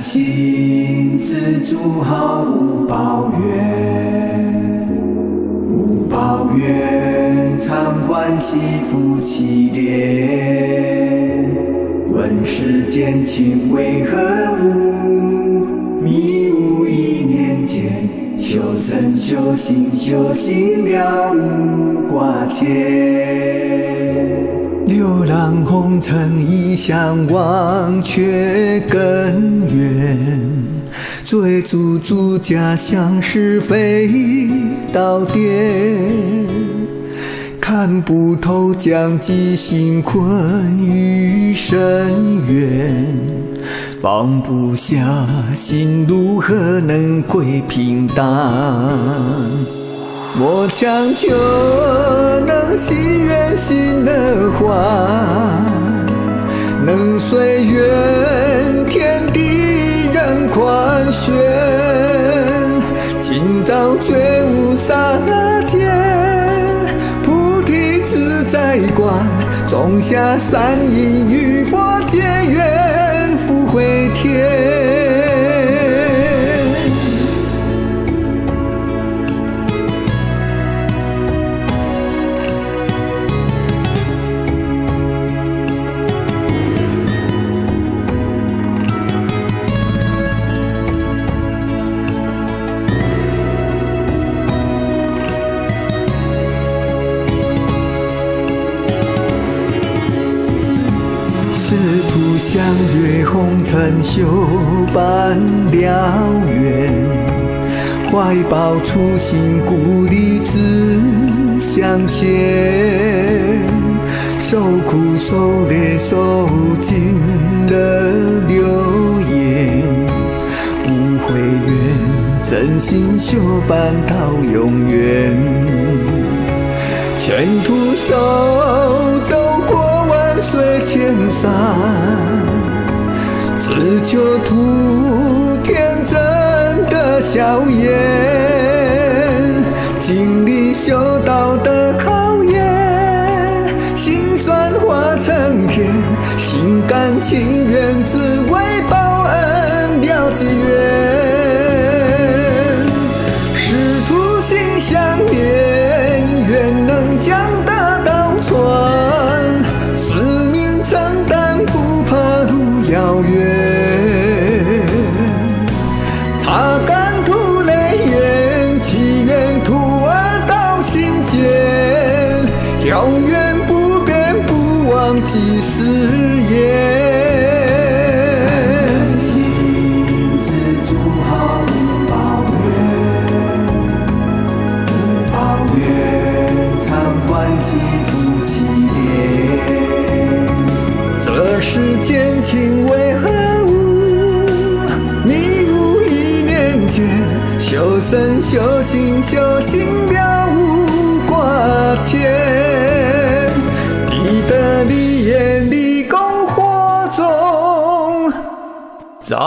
心自足毫无抱怨，无抱怨常欢喜夫妻恋。问世间情为何物？迷悟一念间，修身修心修行了无挂牵。流浪红尘一向忘却根源，追逐诸家乡是非到点，看不透将己心困于深渊，放不下心如何能归平淡？莫强求能心圆心的话，能随缘天地人宽恕。今朝觉悟刹那间，菩提自在观，种下善因与佛结缘，福回天。师徒相约红尘修伴了缘，怀抱初心故里自向前，受苦受累受尽了流言，无悔愿真心修伴到永远，前途手走过岁千山，只求图天真的笑颜，经历修道的考验，辛酸化成甜，心甘情愿只为报恩了机缘，师徒心相连，愿能将大道传，遥远，擦干涂泪眼，祈愿徒儿到心间，永远不变不忘记誓言。心自足毫无抱怨，无抱怨常欢喜夫妻恋。这世间情为何物？迷悟一念间，修身修心修行了无挂牵。你的立言立功火中，在